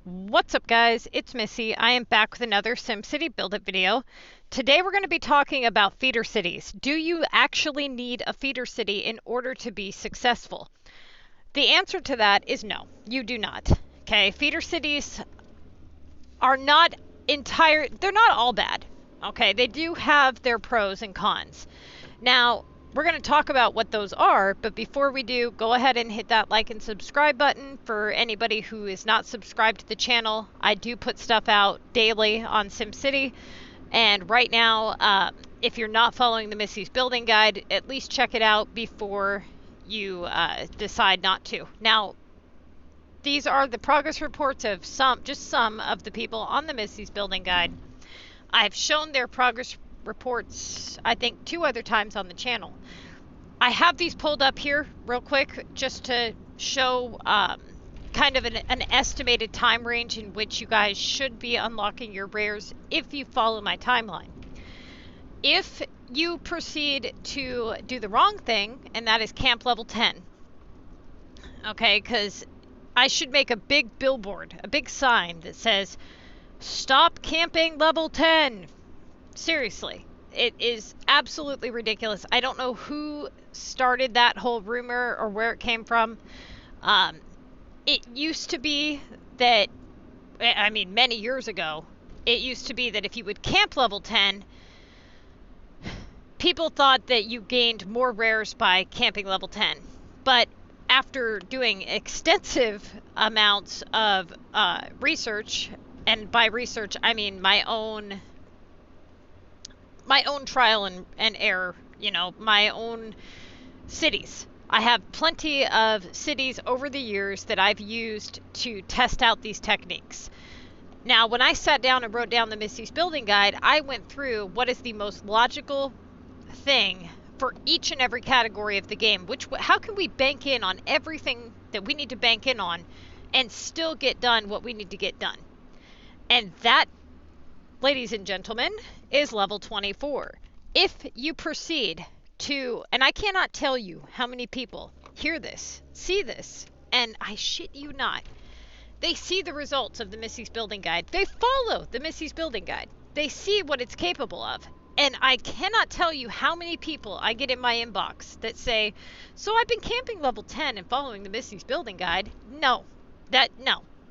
What's up guys, it's Missy. I am back with another SimCity Buildit video. Today we're going to be talking about feeder cities. Do you actually need a feeder city in order to be successful? The answer to that is no, you do not. Okay, feeder cities are not they're not all bad. Okay, they do have their pros and cons. Now, we're going to talk about what those are, but before we do, go ahead and hit that like and subscribe button for anybody who is not subscribed to the channel. I do put stuff out daily on SimCity, and right now, if you're not following the Missy's Building Guide, at least check it out before you decide not to. Now, these are the progress reports of just some of the people on the Missy's Building Guide. I've shown their progress reports, I think, 2 other times on the channel. I have these pulled up here real quick just to show kind of an estimated time range in which you guys should be unlocking your rares if you follow my timeline. If you proceed to do the wrong thing, and that is camp level 10, okay, because I should make a big billboard, a big sign that says, "Stop camping level 10." Seriously, it is absolutely ridiculous. I don't know who started that whole rumor or where it came from. It used to be that, I mean, many years ago, it used to be that if you would camp level 10, people thought that you gained more rares by camping level 10. But after doing extensive amounts of research, and by research I mean my own trial and error, you know, my own cities. I have plenty of cities over the years that I've used to test out these techniques. Now, when I sat down and wrote down the Missy's Building Guide, I went through what is the most logical thing for each and every category of the game. How can we bank in on everything that we need to bank in on and still get done what we need to get done? And that, ladies and gentlemen, is level 24. If you proceed to, and I cannot tell you how many people hear this, see this, and I shit you not, they see the results of the Missy's Building Guide. They follow the Missy's Building Guide. They see what it's capable of. And I cannot tell you how many people I get in my inbox that say, "So I've been camping level 10 and following the Missy's Building Guide." No, that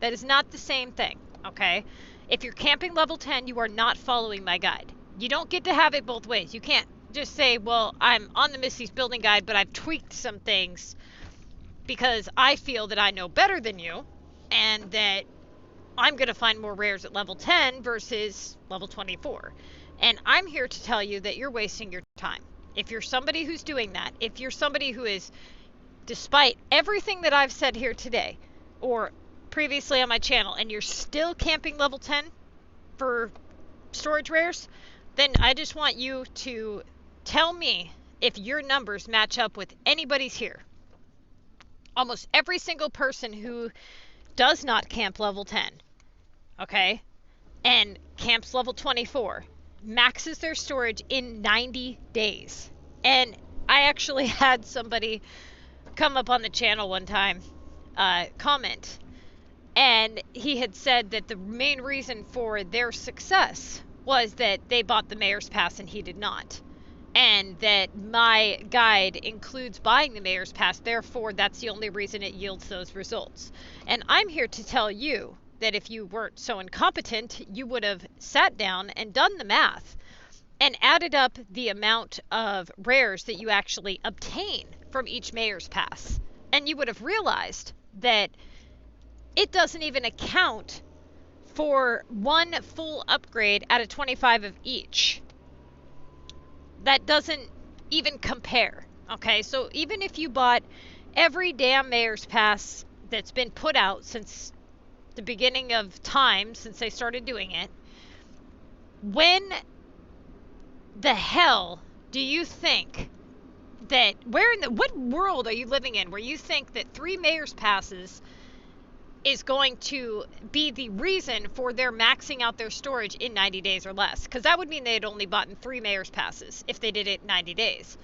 is not the same thing, okay? If you're camping level 10, you are not following my guide. You don't get to have it both ways. You can't just say, "Well, I'm on the Missy's Building Guide, but I've tweaked some things because I feel that I know better than you and that I'm going to find more rares at level 10 versus level 24. And I'm here to tell you that you're wasting your time. If you're somebody who's doing that, if you're somebody who is, despite everything that I've said here today or previously on my channel, and you're still camping level 10 for storage rares, then I just want you to tell me if your numbers match up with anybody's here. Almost every single person who does not camp level 10, okay, and camps level 24, maxes their storage in 90 days. And I actually had somebody come up on the channel one time, comment, and he had said that the main reason for their success was that they bought the mayor's pass and he did not. And that my guide includes buying the mayor's pass, therefore that's the only reason it yields those results. And I'm here to tell you that if you weren't so incompetent, you would have sat down and done the math and added up the amount of rares that you actually obtain from each mayor's pass. And you would have realized that it doesn't even account for one full upgrade out of 25 of each. That doesn't even compare, okay? So even if you bought every damn mayor's pass that's been put out since the beginning of time, since they started doing it, when the hell do you think that, what world are you living in where you think that 3 mayor's passes is going to be the reason for their maxing out their storage in 90 days or less? Because that would mean they had only bought 3 mayor's passes if they did it in 90 days.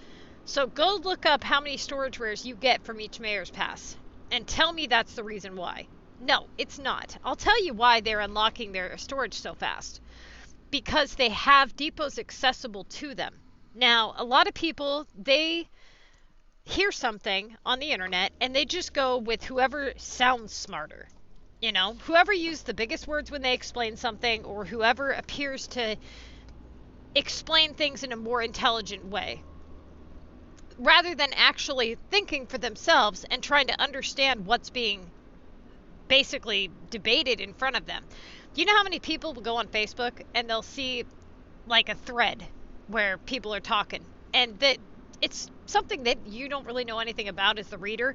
So go look up how many storage rares you get from each mayor's pass and tell me that's the reason why. No, it's not. I'll tell you why they're unlocking their storage so fast. Because they have depots accessible to them. Now, a lot of people, they hear something on the internet and they just go with whoever sounds smarter. You know, whoever used the biggest words when they explain something, or whoever appears to explain things in a more intelligent way, rather than actually thinking for themselves and trying to understand what's being basically debated in front of them. Do you know how many people will go on Facebook and they'll see like a thread where people are talking, and that it's something that you don't really know anything about as the reader,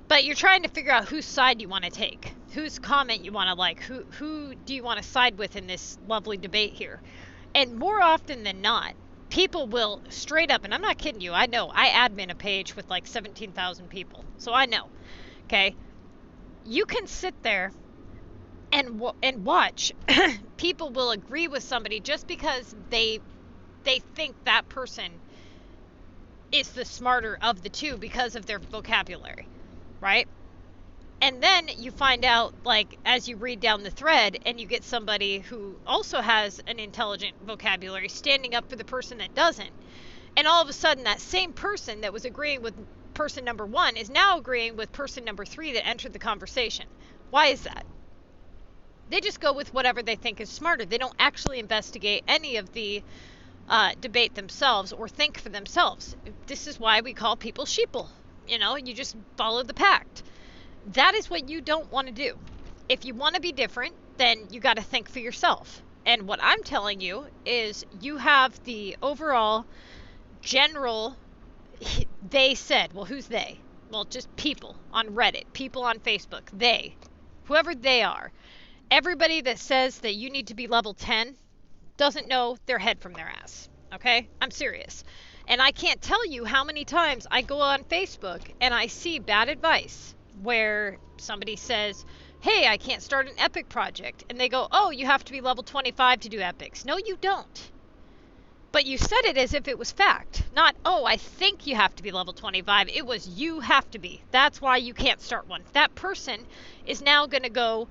but you're trying to figure out whose side you want to take, whose comment you want to like, who do you want to side with in this lovely debate here. And more often than not, people will straight up, and I'm not kidding you, I know, I admin a page with like 17,000 people, so I know, okay? You can sit there and watch people will agree with somebody just because they think that person is the smarter of the two because of their vocabulary, right? And then you find out, like, as you read down the thread and you get somebody who also has an intelligent vocabulary standing up for the person that doesn't, and all of a sudden that same person that was agreeing with person number one is now agreeing with person number three that entered the conversation. Why is that? They just go with whatever they think is smarter. They don't actually investigate any of the debate themselves or think for themselves. This is why we call people sheeple. You know, you just follow the pact. That is what you don't want to do. If you want to be different, then you got to think for yourself. And what I'm telling you is you have the overall general, they said. Well, who's they? Well, just people on Reddit, people on Facebook, they, whoever they are. Everybody that says that you need to be level 10 doesn't know their head from their ass. Okay? I'm serious. And I can't tell you how many times I go on Facebook and I see bad advice where somebody says, hey, I can't start an epic project. And they go, oh, you have to be level 25 to do epics. No, you don't. But you said it as if it was fact. Not, oh, I think you have to be level 25. It was, you have to be. That's why you can't start one. That person is now going to go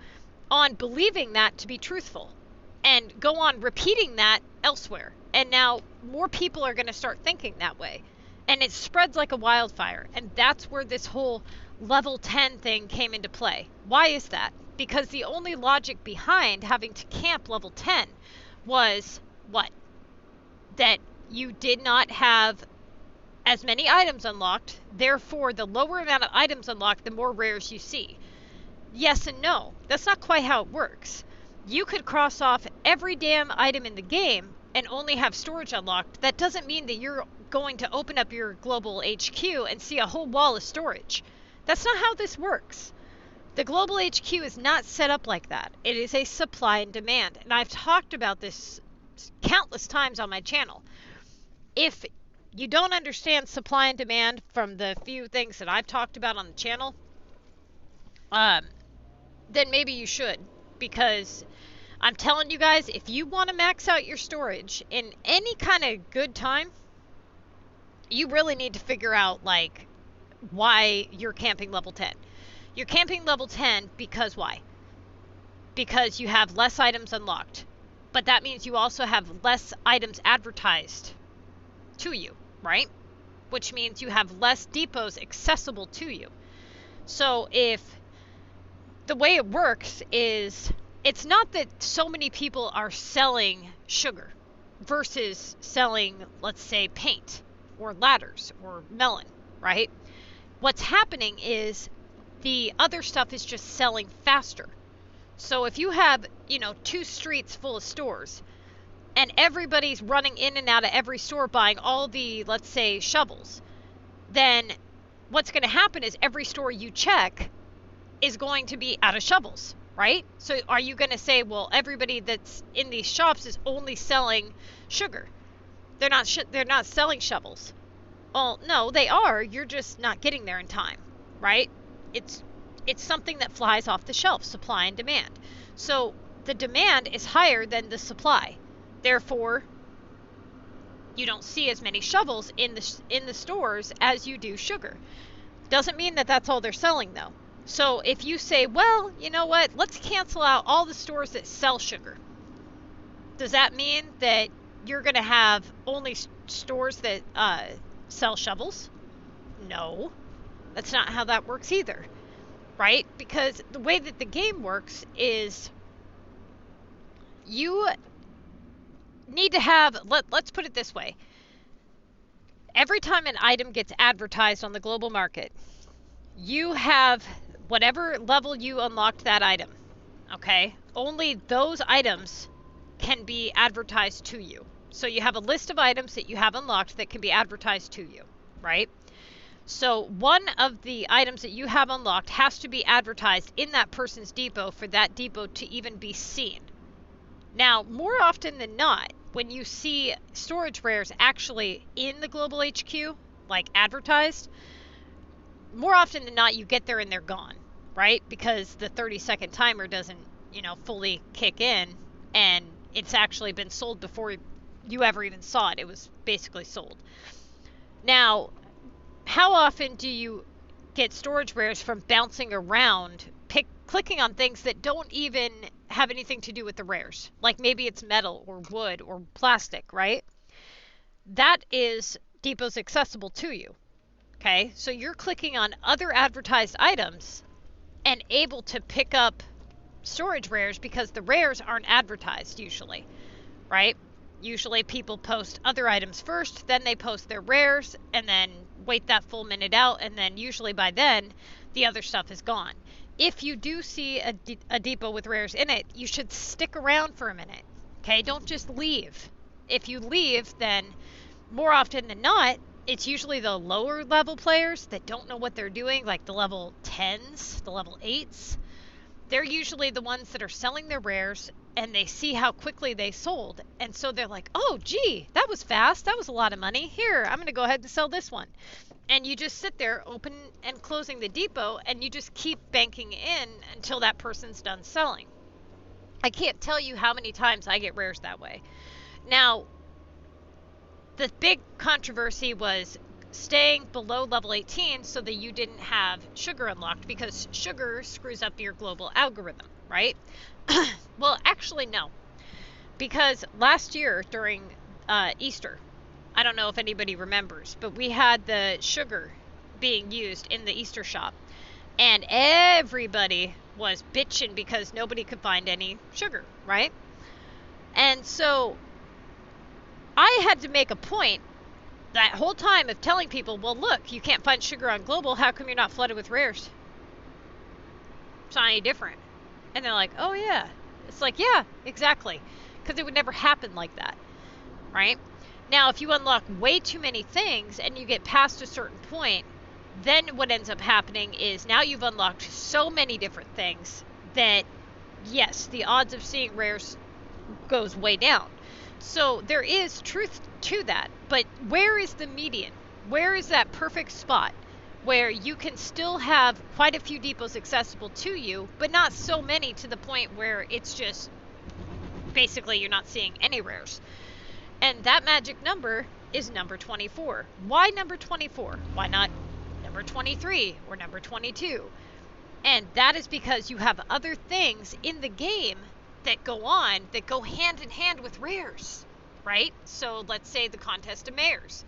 on believing that to be truthful and go on repeating that elsewhere. And now more people are going to start thinking that way. And it spreads like a wildfire. And that's where this whole level 10 thing came into play. Why is that? Because the only logic behind having to camp level 10 was what? That you did not have as many items unlocked. Therefore, the lower amount of items unlocked, the more rares you see. Yes and no. That's not quite how it works. You could cross off every damn item in the game and only have storage unlocked. That doesn't mean that you're going to open up your global HQ and see a whole wall of storage. That's not how this works. The global HQ is not set up like that. It is a supply and demand. And I've talked about this countless times on my channel. If you don't understand supply and demand from the few things that I've talked about on the channel, then maybe you should. Because I'm telling you guys, if you want to max out your storage in any kind of good time, you really need to figure out, like, why you're camping level 10. You're camping level 10 because why? Because you have less items unlocked. But that means you also have less items advertised to you, right? Which means you have less depots accessible to you. So if the way it works is, it's not that so many people are selling sugar versus selling, let's say, paint or ladders or melon, right? What's happening is the other stuff is just selling faster. So if you have, 2 streets full of stores and everybody's running in and out of every store buying all the, let's say, shovels, then what's going to happen is every store you check is going to be out of shovels, right? So are you going to say, well, everybody that's in these shops is only selling sugar? They're not selling shovels. Well, no, they are. You're just not getting there in time, right? It's something that flies off the shelf, supply and demand. So the demand is higher than the supply. Therefore, you don't see as many shovels in the stores as you do sugar. Doesn't mean that that's all they're selling, though. So if you say, well, you know what, let's cancel out all the stores that sell sugar, does that mean that you're going to have only stores that sell shovels? No, that's not how that works either, right? Because the way that the game works is you need to have, let's put it this way. Every time an item gets advertised on the global market, you have whatever level you unlocked that item, okay? Only those items can be advertised to you. So you have a list of items that you have unlocked that can be advertised to you, right? So one of the items that you have unlocked has to be advertised in that person's depot for that depot to even be seen. Now, more often than not, when you see storage rares actually in the global HQ, like advertised, more often than not, you get there and they're gone, right? Because the 30-second timer doesn't, fully kick in, and it's actually been sold before you ever even saw it. It was basically sold. Now, how often do you get storage rares from bouncing around, clicking on things that don't even have anything to do with the rares? Like maybe it's metal or wood or plastic, right? That is depots accessible to you. Okay, so you're clicking on other advertised items and able to pick up storage rares because the rares aren't advertised usually, right? Usually people post other items first, then they post their rares, and then wait that full minute out, and then usually by then the other stuff is gone. If you do see a depot with rares in it, you should stick around for a minute, okay? Don't just leave. If you leave, then more often than not, it's usually the lower level players that don't know what they're doing, like the level 10s, the level 8s. They're usually the ones that are selling their rares, and they see how quickly they sold. And so they're like, oh, gee, that was fast. That was a lot of money. Here, I'm going to go ahead and sell this one. And you just sit there open and closing the depot, and you just keep banking in until that person's done selling. I can't tell you how many times I get rares that way. Now, the big controversy was staying below level 18 so that you didn't have sugar unlocked, because sugar screws up your global algorithm, right? Well, actually, no. Because last year during Easter, I don't know if anybody remembers, but we had the sugar being used in the Easter shop, and everybody was bitching because nobody could find any sugar, right? And so I had to make a point that whole time of telling people, well, look, you can't find sugar on global. How come you're not flooded with rares? It's not any different. And they're like, oh, yeah. It's like, yeah, exactly. Because it would never happen like that, right? Now, if you unlock way too many things and you get past a certain point, then what ends up happening is now you've unlocked so many different things that, yes, the odds of seeing rares goes way down. So there is truth to that, but where is the median? Where is that perfect spot where you can still have quite a few depots accessible to you, but not so many to the point where it's just basically you're not seeing any rares? And that magic number is number 24. Why number 24? Why not number 23 or number 22? And that is because you have other things in the game that go on that go hand in hand with rares, right? So let's say the contest of mayors.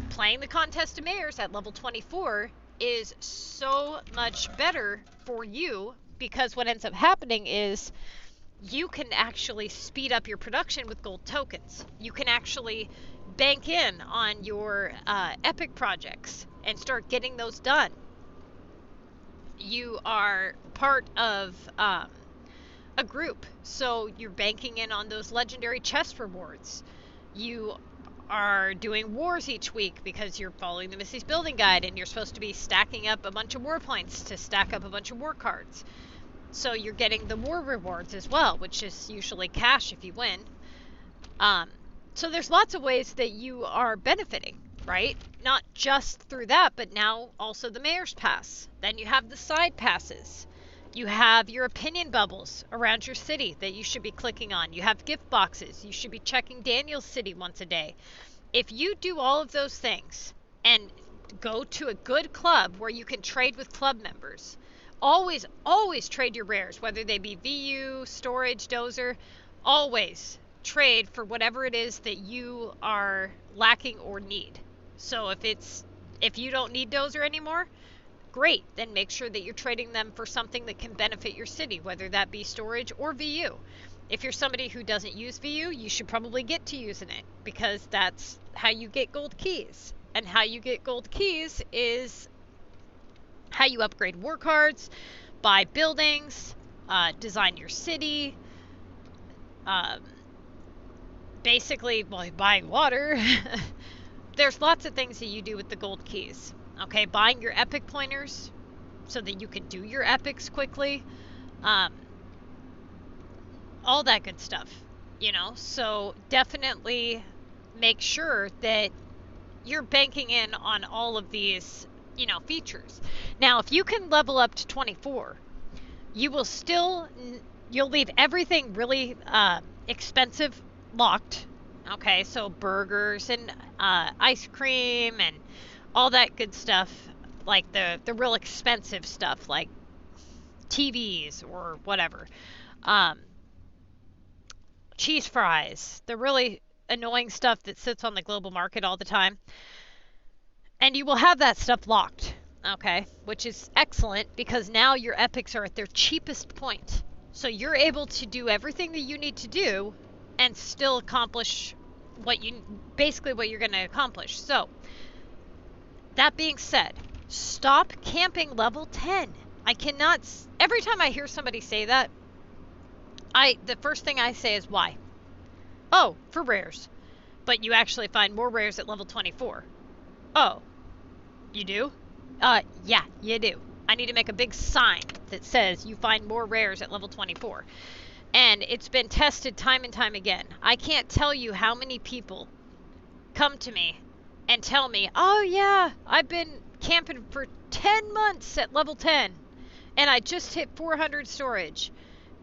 Playing the contest of mayors at level 24 is so much better for you, because what ends up happening is you can actually speed up your production with gold tokens. You can actually bank in on your epic projects and start getting those done. You are part of a group, so you're banking in on those legendary chest rewards. You are doing wars each week because you're following the Missy's Building Guide, and you're supposed to be stacking up a bunch of war points to stack up a bunch of war cards. So you're getting the war rewards as well, which is usually cash if you win. So there's lots of ways that you are benefiting, right? Not just through that, but now also the mayor's pass. Then you have the side passes. You have your opinion bubbles around your city that you should be clicking on. You have gift boxes. You should be checking Daniel's city once a day. If you do all of those things, and go to a good club where you can trade with club members. Always, always trade your rares, whether they be VU, storage, dozer. Always trade for whatever it is that you are lacking or need. So if you don't need dozer anymore, great, then make sure that you're trading them for something that can benefit your city, whether that be storage or VU. If you're somebody who doesn't use VU, you should probably get to using it, because that's how you get gold keys. And how you get gold keys is how you upgrade war cards, buy buildings, design your city, basically, well, buying water. There's lots of things that you do with the gold keys. Okay, buying your epic pointers so that you can do your epics quickly. All that good stuff, you know. So definitely make sure that you're banking in on all of these, you know, features. Now, if you can level up to 24, you'll leave everything really expensive locked. Okay, so burgers and ice cream and all that good stuff, like the real expensive stuff, like TVs or whatever. Cheese fries, the really annoying stuff that sits on the global market all the time. And you will have that stuff locked, okay, which is excellent, because now your epics are at their cheapest point. So you're able to do everything that you need to do and still accomplish basically what you're going to accomplish. So that being said, stop camping level 10. I cannot, every time I hear somebody say that, the first thing I say is, why? Oh, for rares. But you actually find more rares at level 24. Oh, you do? Yeah, you do. I need to make a big sign that says you find more rares at level 24. And it's been tested time and time again. I can't tell you how many people come to me and tell me, oh yeah, I've been camping for 10 months at level 10 and I just hit 400 storage.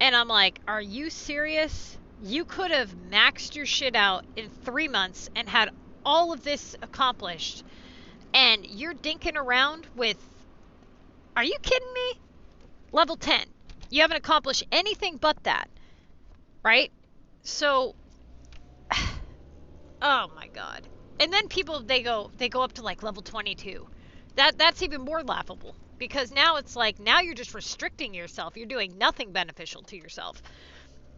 And I'm like, are you serious? You could have maxed your shit out in 3 months and had all of this accomplished, and you're dinking around with, are you kidding me? Level 10. You haven't accomplished anything but that, right? So, oh my God. And then people, they go up to like level 22. That's even more laughable, because now it's like, now you're just restricting yourself. You're doing nothing beneficial to yourself,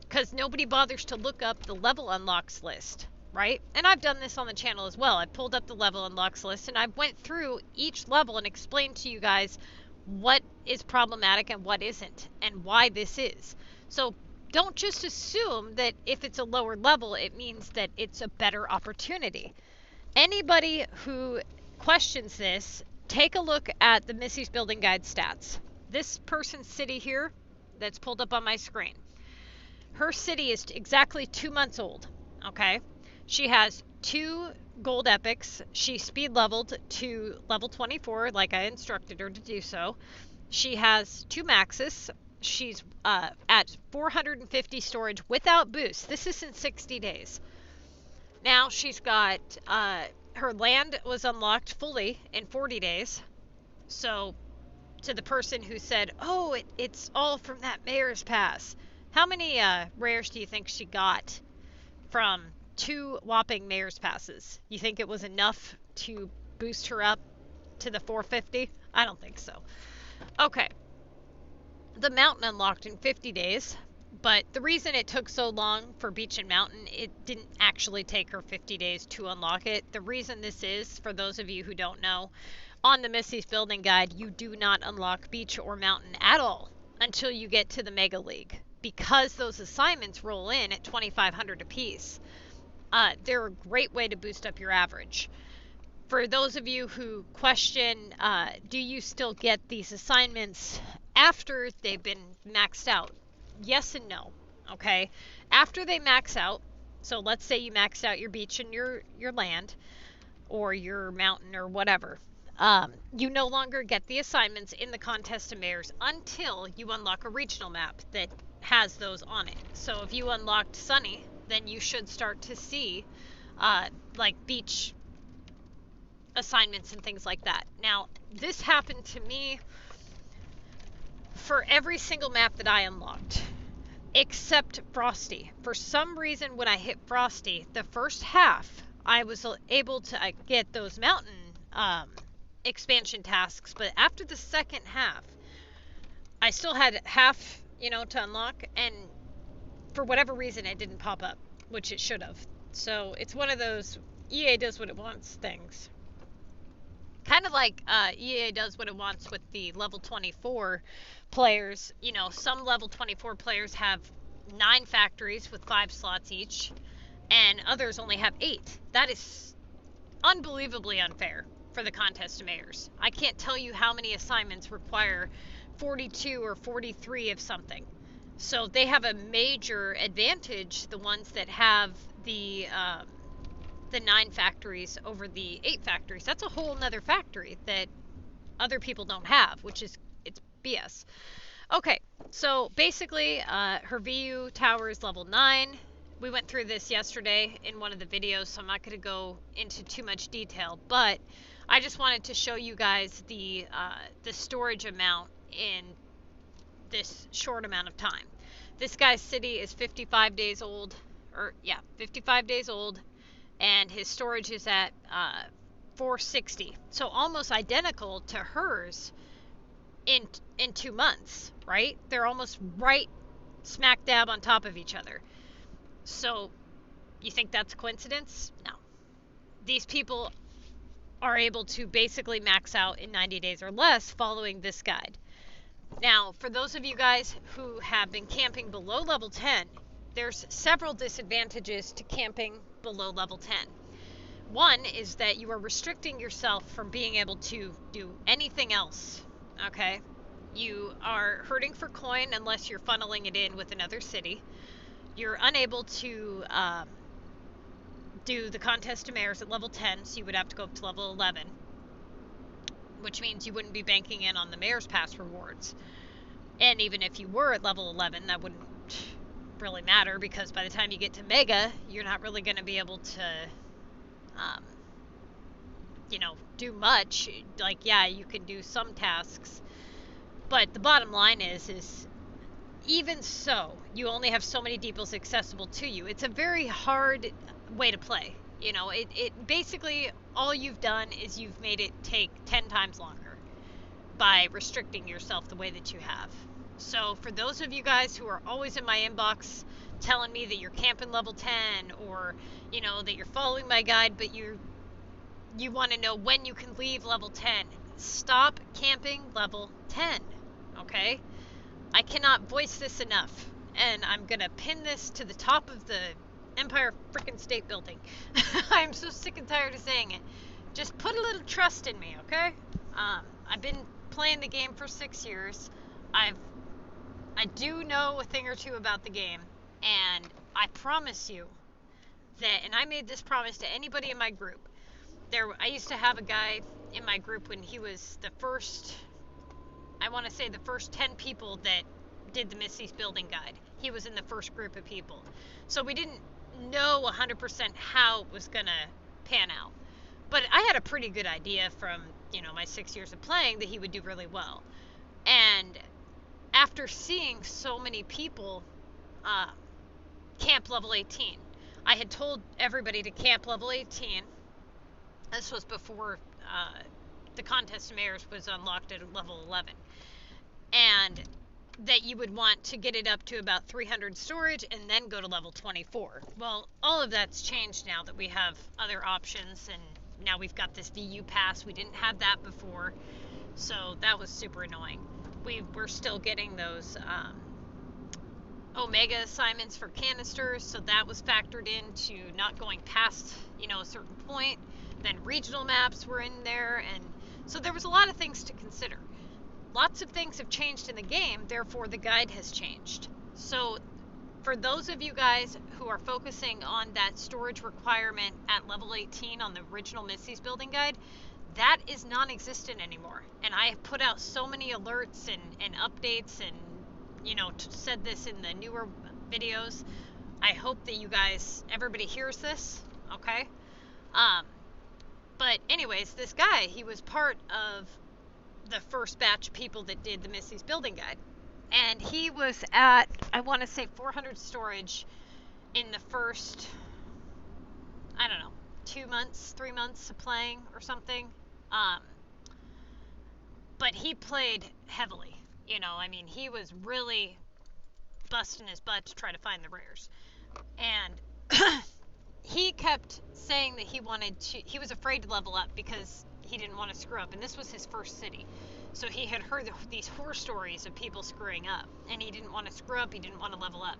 because nobody bothers to look up the level unlocks list, right? And I've done this on the channel as well. I pulled up the level unlocks list and I went through each level and explained to you guys what is problematic and what isn't, and why this is. So don't just assume that if it's a lower level, it means that it's a better opportunity. Anybody who questions this, take a look at the Missy's Building Guide stats. This person's city here that's pulled up on my screen, her city is exactly 2 months old, okay? She has 2 gold epics. She speed leveled to level 24, like I instructed her to do so. She has 2 maxes. She's at 450 storage without boost. This is in 60 days. Now she's got, her land was unlocked fully in 40 days. So to the person who said, oh, it's all from that mayor's pass. How many rares do you think she got from 2 whopping mayor's passes? You think it was enough to boost her up to the 450? I don't think so. Okay. The mountain unlocked in 50 days, but the reason it took so long for Beach and Mountain, it didn't actually take her 50 days to unlock it. The reason this is, for those of you who don't know, on the Missy's Building Guide, you do not unlock Beach or Mountain at all until you get to the Mega League, because those assignments roll in at 2,500 apiece. They're a great way to boost up your average. For those of you who question, do you still get these assignments after they've been maxed out? Yes and no, okay? After they max out, so let's say you maxed out your beach and your land, or your mountain or whatever, you no longer get the assignments in the Contest of Mayors until you unlock a regional map that has those on it. So if you unlocked Sunny, then you should start to see like beach assignments and things like that. Now, this happened to me for every single map that I unlocked, except Frosty. For some reason, when I hit Frosty, the first half, I was able to get those mountain expansion tasks, but after the second half, I still had half, to unlock, and for whatever reason, it didn't pop up, which it should have. So it's one of those EA does what it wants things. Kind of like EA does what it wants with the level 24 players. Some level 24 players have 9 factories with 5 slots each, and others only have 8. That is unbelievably unfair for the contest mayors. I can't tell you how many assignments require 42 or 43 of something. So they have a major advantage, the ones that have the 9 factories over the 8 factories. That's a whole nother factory that other people don't have, which is, it's BS. Okay, so basically her VU tower is level 9. We went through this yesterday in one of the videos, so I'm not going to go into too much detail, but I just wanted to show you guys the storage amount in this short amount of time. This guy's city is 55 days old, 55 days old, and his storage is at 460. So almost identical to hers in 2 months, right? They're almost right smack dab on top of each other. So you think that's a coincidence? No. These people are able to basically max out in 90 days or less following this guide. Now, for those of you guys who have been camping below level 10, there's several disadvantages to camping below level 10. One is that you are restricting yourself from being able to do anything else, okay? You are hurting for coin unless you're funneling it in with another city. You're unable to do the contest of mayors at level 10, so you would have to go up to level 11, which means you wouldn't be banking in on the mayor's pass rewards. And even if you were at level 11, that wouldn't really matter, because by the time you get to Mega, you're not really going to be able to, do much. Like, yeah, you can do some tasks, but the bottom line is even so, you only have so many depots accessible to you. It's a very hard way to play. It basically, all you've done is you've made it take 10 times longer by restricting yourself the way that you have. So for those of you guys who are always in my inbox telling me that you're camping level 10, or that you're following my guide, but you want to know when you can leave level 10, stop camping level 10, okay? I cannot voice this enough, and I'm gonna pin this to the top of the Empire freaking State Building. I'm so sick and tired of saying it. Just put a little trust in me, okay? I've been playing the game for 6 years. I do know a thing or two about the game, and I promise you that, and I made this promise to anybody in my group. I used to have a guy in my group when he was the first, I want to say the first 10 people that did the Missy's Building Guide. He was in the first group of people. So we didn't know 100% how it was going to pan out. But I had a pretty good idea from, my 6 years of playing that he would do really well. And after seeing so many people camp level 18, I had told everybody to camp level 18. This was before the contest of mayors was unlocked at level 11. And that you would want to get it up to about 300 storage and then go to level 24. Well, all of that's changed now that we have other options, and now we've got this VU pass. We didn't have that before, so that was super annoying. We're still getting those Omega assignments for canisters, so that was factored into not going past, a certain point. Then regional maps were in there, and so there was a lot of things to consider. Lots of things have changed in the game, therefore the guide has changed. So for those of you guys who are focusing on that storage requirement at level 18 on the original Missy's Building Guide, that is non-existent anymore. And I have put out so many alerts and updates, and said this in the newer videos. I hope that you guys, everybody hears this, okay? But anyways, this guy, he was part of the first batch of people that did the Missy's Building Guide. And he was at, I want to say 400 storage in the first, I don't know, 2 months, 3 months of playing or something. But he played heavily. You know, I mean, he was really busting his butt to try to find the rares. And he kept saying that he was afraid to level up because he didn't want to screw up. And this was his first city. So he had heard these horror stories of people screwing up. And he didn't want to screw up. He didn't want to level up.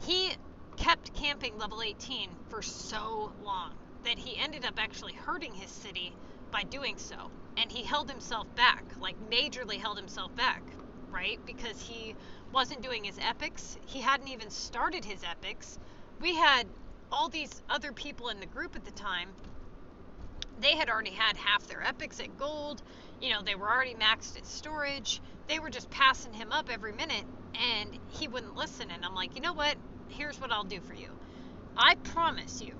He kept camping level 18 for so long that he ended up actually hurting his city by doing so. And he held himself back, like majorly held himself back, right? Because he wasn't doing his epics. He hadn't even started his epics. We had all these other people in the group at the time. They had already had half their epics at gold. You know, they were already maxed at storage. They were just passing him up every minute, and he wouldn't listen. And I'm like, you know what? Here's what I'll do for you. I promise you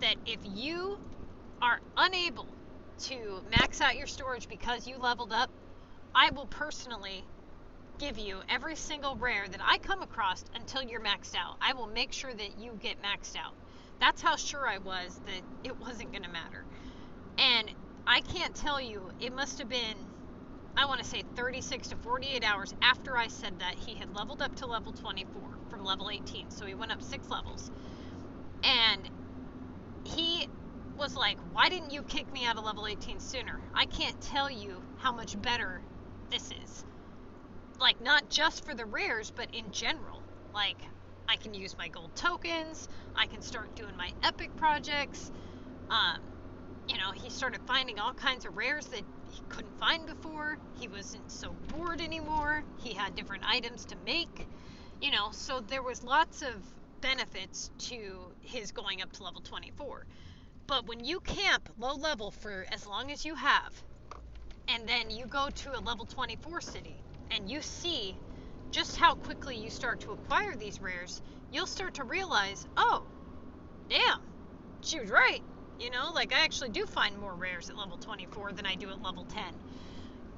that if you are unable to max out your storage because you leveled up, I will personally give you every single rare that I come across until you're maxed out. I will make sure that you get maxed out. That's how sure I was that it wasn't going to matter. And I can't tell you, it must have been, I want to say 36 to 48 hours after I said that, he had leveled up to level 24 from level 18. So he went up 6 levels. And he was like, why didn't you kick me out of level 18 sooner? I can't tell you how much better this is. Like, not just for the rares, but in general. Like, I can use my gold tokens. I can start doing my epic projects. You know, he started finding all kinds of rares that he couldn't find before. He wasn't so bored anymore. He had different items to make. You know, so there was lots of benefits to his going up to level 24. But when you camp low level for as long as you have, and then you go to a level 24 city, and you see just how quickly you start to acquire these rares, you'll start to realize, oh, damn, she was right. You know, like, I actually do find more rares at level 24 than I do at level 10.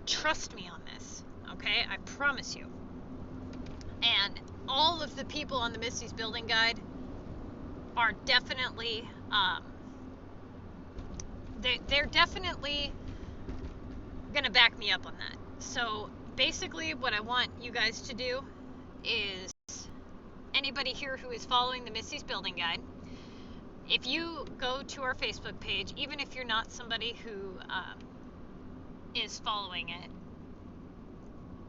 Trust me on this, okay? I promise you. And all of the people on the Missy's Building Guide are definitely, they're definitely going to back me up on that. So basically what I want you guys to do is, anybody here who is following the Missy's Building Guide, if you go to our Facebook page, even if you're not somebody who is following it,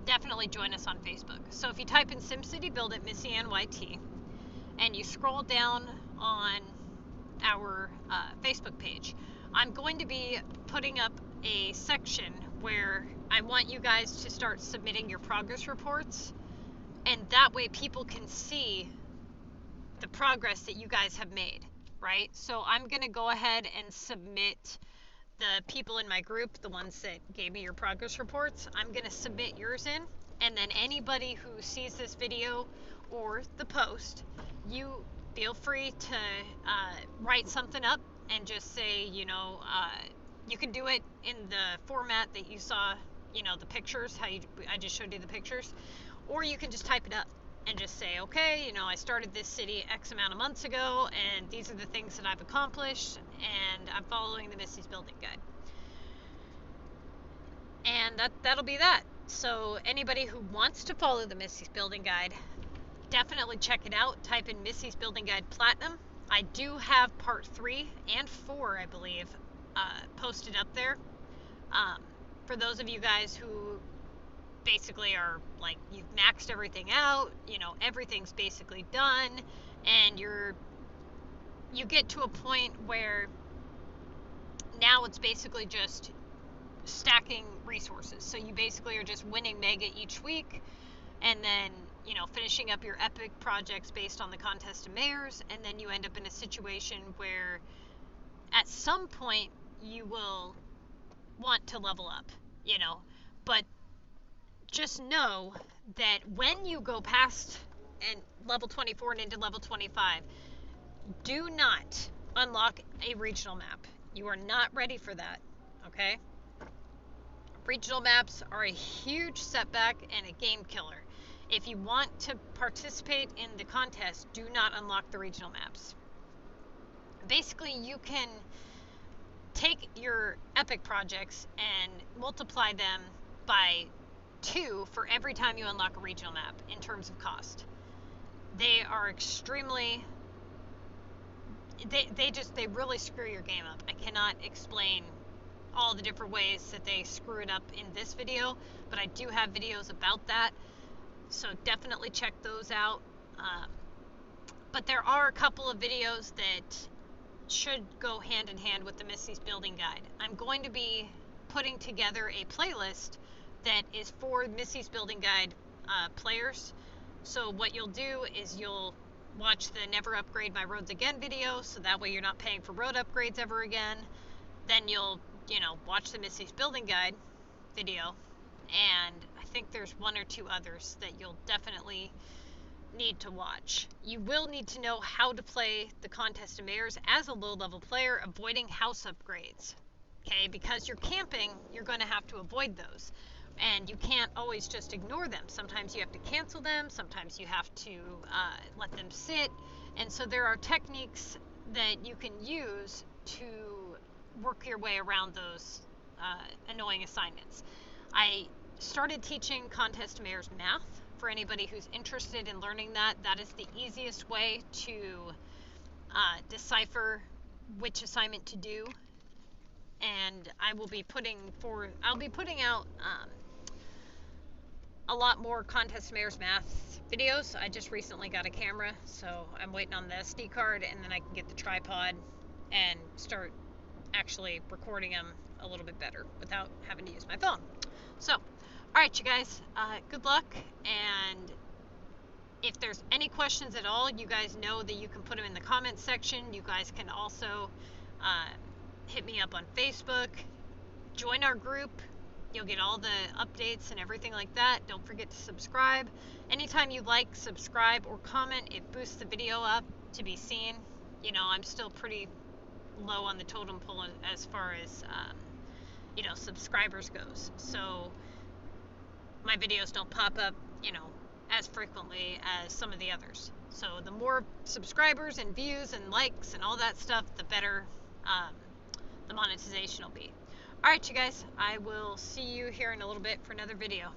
definitely join us on Facebook. So if you type in SimCity Buildit MissyAnneYT and you scroll down on our Facebook page, I'm going to be putting up a section where I want you guys to start submitting your progress reports, and that way people can see the progress that you guys have made, right? So I'm going to go ahead and submit the people in my group, the ones that gave me your progress reports. I'm going to submit yours in, and then anybody who sees this video or the post, you feel free to write something up and just say, you know, you can do it in the format that you saw, you know, the pictures, I just showed you the pictures, or you can just type it up and just say, okay, you know, I started this city X amount of months ago, and these are the things that I've accomplished, and I'm following the Missy's Building Guide. And that'll be that. So anybody who wants to follow the Missy's Building Guide, definitely check it out. Type in Missy's Building Guide Platinum. I do have part 3 and 4, I believe, posted up there. For those of you guys who basically are like, you've maxed everything out, you know, everything's basically done, and you get to a point where now it's basically just stacking resources. So you basically are just winning mega each week, and then, you know, finishing up your epic projects based on the contest of mayors, and then you end up in a situation where at some point you will want to level up, you know. But just know that when you go past and level 24 and into level 25, do not unlock a regional map. You are not ready for that, okay? Regional maps are a huge setback and a game killer. If you want to participate in the contest, do not unlock the regional maps. Basically, you can take your epic projects and multiply them by 2 for every time you unlock a regional map in terms of cost. They are extremely... They really screw your game up. I cannot explain all the different ways that they screw it up in this video, but I do have videos about that, so definitely check those out. But there are a couple of videos that should go hand in hand with the Missy's Building Guide. I'm going to be putting together a playlist that is for Missy's Building Guide players. So what you'll do is you'll watch the Never Upgrade My Roads Again video, so that way you're not paying for road upgrades ever again. Then you'll, watch the Missy's Building Guide video, and I think there's 1 or 2 others that you'll definitely need to watch. You will need to know how to play the Contest of Mayors as a low-level player, avoiding house upgrades. Okay, because you're camping, you're going to have to avoid those. And you can't always just ignore them. Sometimes you have to cancel them, sometimes you have to let them sit. And so there are techniques that you can use to work your way around those annoying assignments. I started teaching Contest of Mayors math for anybody who's interested in learning that. That is the easiest way to decipher which assignment to do. And I will be putting out a lot more Contest of Mayors math videos. I just recently got a camera, so I'm waiting on the SD card, and then I can get the tripod and start actually recording them a little bit better without having to use my phone. So, alright you guys, good luck, and if there's any questions at all, you guys know that you can put them in the comments section. You guys can also hit me up on Facebook, join our group. You'll get all the updates and everything like that. Don't forget to subscribe. Anytime you like, subscribe, or comment, it boosts the video up to be seen. I'm still pretty low on the totem pole as far as, subscribers goes. So my videos don't pop up, as frequently as some of the others. So the more subscribers and views and likes and all that stuff, the better the monetization will be. Alright you guys, I will see you here in a little bit for another video.